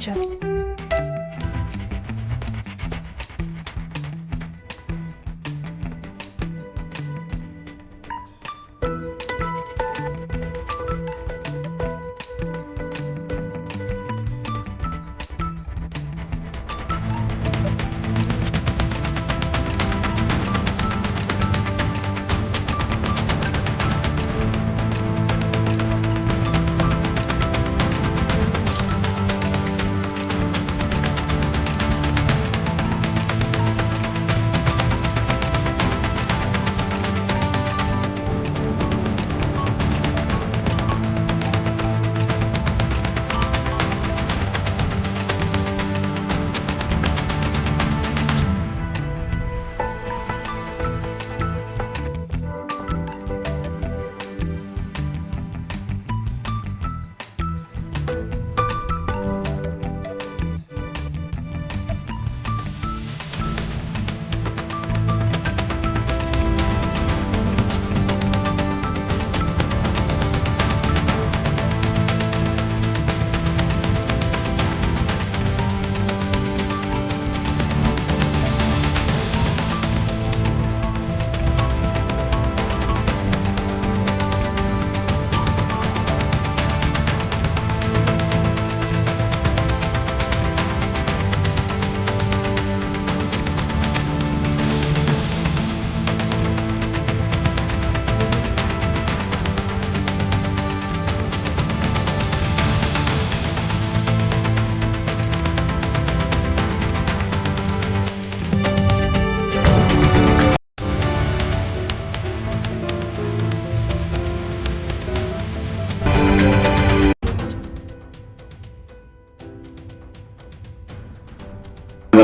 Türkçe.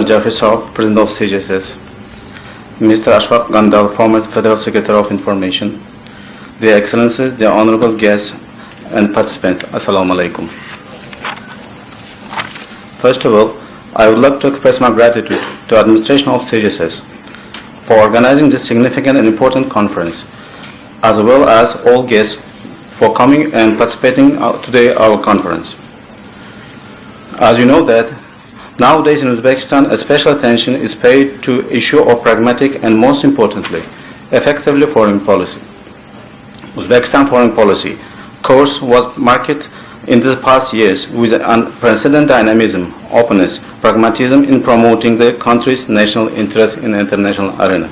Jeffrey Saab, President of CGSS, Mr. Ashfaq Gandal, former Federal Secretary of Information, Their Excellencies, the honorable guests and participants, Assalamu alaikum. First of all, I would like to express my gratitude to the administration of CGSS for organizing this significant and important conference, as well as all guests for coming and participating today our conference. As you know that nowadays in Uzbekistan, a special attention is paid to issue of pragmatic and, most importantly, effectively foreign policy. Uzbekistan foreign policy course was marked in the past years with unprecedented dynamism, openness, pragmatism in promoting the country's national interests in the international arena.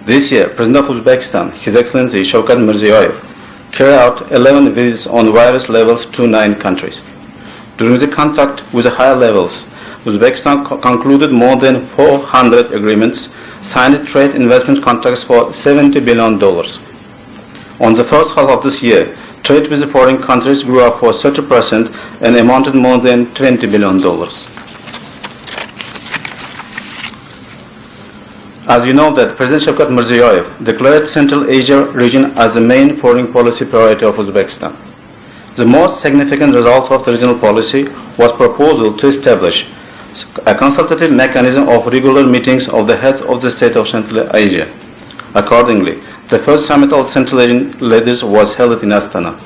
This year, President of Uzbekistan, His Excellency Furqat carried out 11 visits on various levels to 9 countries. During the contact with the higher levels, Uzbekistan concluded more than 400 agreements, signed trade investment contracts for $70 billion. On the first half of this year, trade with the foreign countries grew up for 30% and amounted more than $20 billion. As you know that President Shavkat Mirziyoyev declared Central Asia region as the main foreign policy priority of Uzbekistan. The most significant result of the regional policy was proposal to establish a consultative mechanism of regular meetings of the heads of the state of Central Asia. Accordingly, the first summit of Central Asian leaders was held in Astana.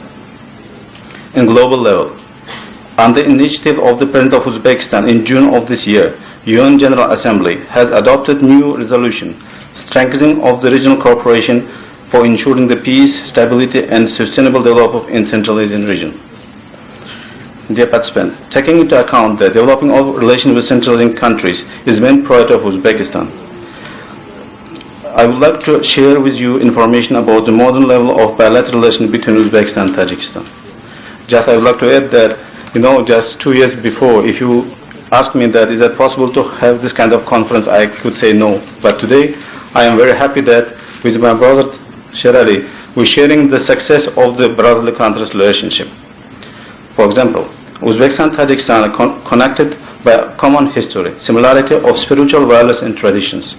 In global level, on the initiative of the President of Uzbekistan in June of this year, UN General Assembly has adopted new resolution strengthening of the regional cooperation for ensuring the peace, stability and sustainable development in Central Asian region. Dear participants, taking into account the developing of relations with Central Asian countries is the main priority of Uzbekistan, I would like to share with you information about the modern level of bilateral relations between Uzbekistan and Tajikistan. Just I would like to add that, just 2 years before, if you ask me that is that possible to have this kind of conference, I could say no. But today, I am very happy that with my brother Sherali, we're sharing the success of the Brazil-countries relationship. For example, Uzbekistan and Tajikistan are connected by a common history, similarity of spiritual values and traditions.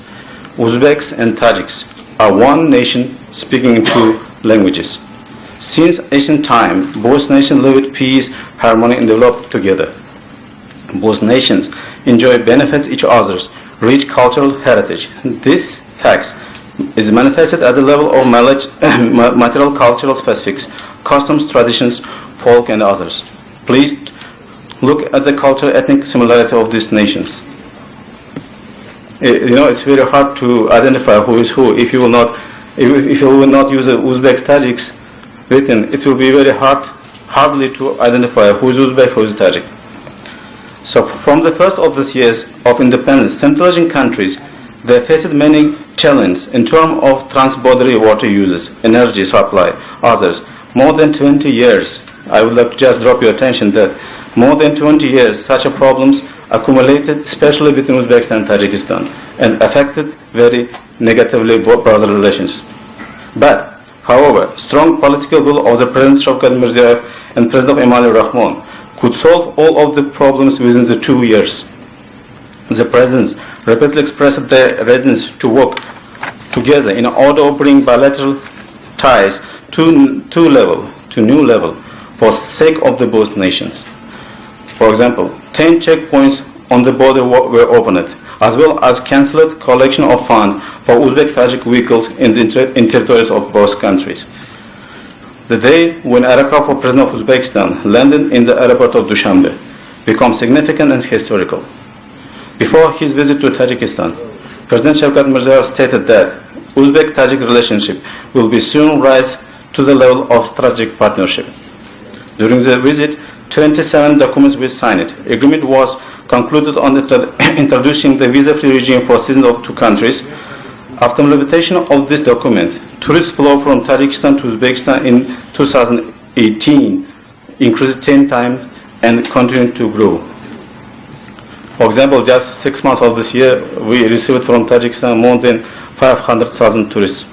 Uzbeks and Tajiks are one nation speaking 2 languages. Since ancient time, both nations live with peace, harmony and develop together. Both nations enjoy benefits each other's rich cultural heritage. This fact is manifested at the level of material cultural specifics, customs, traditions, folk and others. Please Look at the cultural ethnic similarity of these nations. It's very hard to identify who is who. If you will not use the Uzbek-Tajiks written, it will be very hardly to identify who is Uzbek, who is Tajik. So from the first of these years of independence, Central Asian countries, they faced many challenges in terms of transboundary water uses, energy supply, others. More than 20 years, I would like to just drop your attention that more than 20 years such a problems accumulated, especially between Uzbekistan and Tajikistan, and affected very negatively both brother relations. But, however, strong political will of the President Shavkat Mirziyoyev and President Emomali Rahmon could solve all of the problems within the 2 years. The presidents repeatedly expressed their readiness to work together in order to bring bilateral ties to new level for sake of the both nations. For example, 10 checkpoints on the border were opened, as well as cancelled collection of funds for Uzbek-Tajik vehicles in territories of both countries. The day when aircraft of President of Uzbekistan landed in the airport of Dushanbe became significant and historical. Before his visit to Tajikistan, President Shavkat Mirziyoyev stated that Uzbek-Tajik relationship will be soon rise to the level of strategic partnership. During the visit, 27 documents were signed. Agreement was concluded on introducing the visa-free regime for citizens of two countries. After implementation of this document, tourist flow from Tajikistan to Uzbekistan in 2018 increased 10 times and continued to grow. For example, just 6 months of this year, we received from Tajikistan more than 500,000 tourists.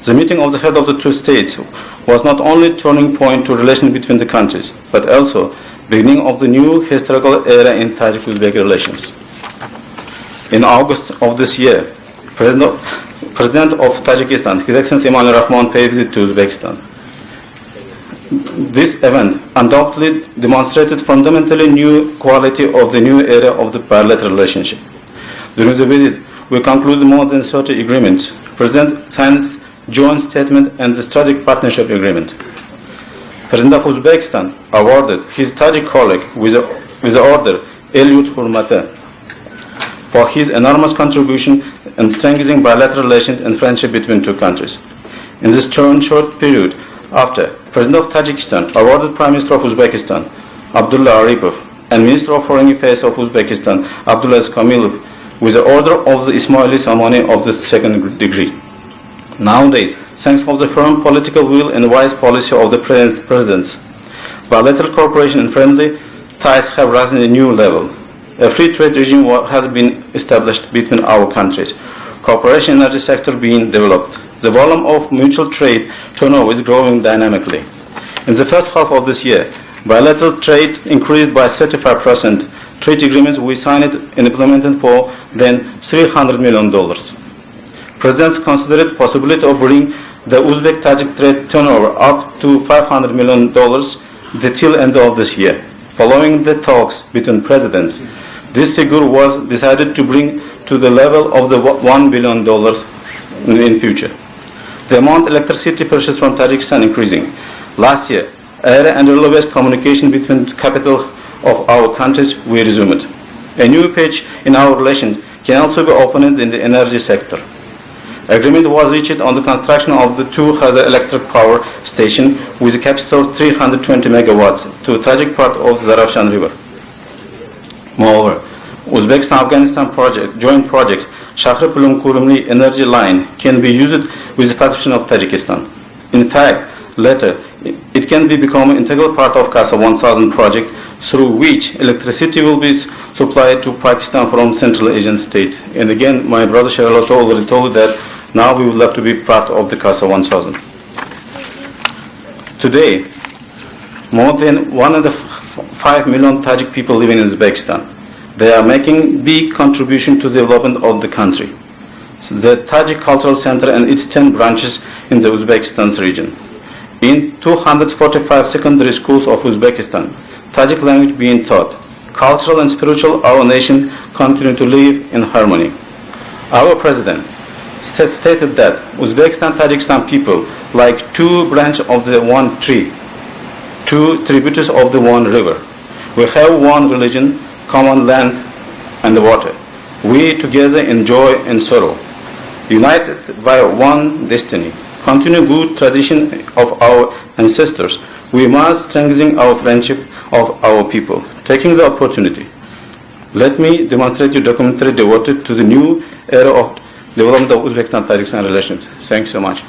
The meeting of the head of the two states was not only a turning point to relation between the countries, but also beginning of the new historical era in Tajik-Uzbek relations. In August of this year, President of Tajikistan, His Excellency Emomali Rahmon, paid visit to Uzbekistan. This event undoubtedly demonstrated fundamentally new quality of the new era of the bilateral relationship. During the visit, we concluded more than 30 agreements. President signed joint statement and the strategic partnership agreement. President of Uzbekistan awarded his Tajik colleague with the order Elyut Hurmati for his enormous contribution in strengthening bilateral relations and friendship between two countries. In this short period after, President of Tajikistan awarded Prime Minister of Uzbekistan, Abdulla Aripov, and Minister of Foreign Affairs of Uzbekistan, Abdulla Kamilov, with the order of the Ismaili ceremony of the second degree. Nowadays, thanks to the firm political will and wise policy of the presidents, bilateral cooperation and friendly ties have risen to a new level. A free trade regime has been established between our countries. Cooperation in the energy sector being developed. The volume of mutual trade turnover is growing dynamically. In the first half of this year, bilateral trade increased by 35%. Trade agreements we signed and implemented for then $300 million. Presidents considered possibility of bringing the Uzbek-Tajik trade turnover up to $500 million the till end of this year. Following the talks between presidents, this figure was decided to bring to the level of the $1 billion in future. The amount of electricity purchased from Tajikistan increasing. Last year, air and railway communication between the capital of our countries were resumed. A new page in our relation can also be opened in the energy sector. Agreement was reached on the construction of the two hydroelectric power station with a capacity of 320 megawatts to Tajik part of the Zarafshan River. Moreover, Uzbekistan-Afghanistan joint project Shahri-Pulum-Kurumli energy line can be used with the participation of Tajikistan. In fact, later, it can become an integral part of CASA 1000 project through which electricity will be supplied to Pakistan from Central Asian states. And again, my brother Sharalot already told that now we would like to be part of the CASA 1000. Today, more than 1.5 million Tajik people living in Uzbekistan. They are making big contribution to the development of the country. So the Tajik Cultural Center and its 10 branches in the Uzbekistan's region. In 245 secondary schools of Uzbekistan, Tajik language being taught. Cultural and spiritual, our nation continue to live in harmony. Our president stated that Uzbekistan-Tajikistan people like two branches of the one tree, two tributaries of the one river. We have one religion, common land and water. We together enjoy and sorrow, united by one destiny. Continue good tradition of our ancestors. We must strengthen our friendship of our people. Taking the opportunity, let me demonstrate a documentary devoted to the new era of development of Uzbekistan-Tajikistan relations. Thanks so much.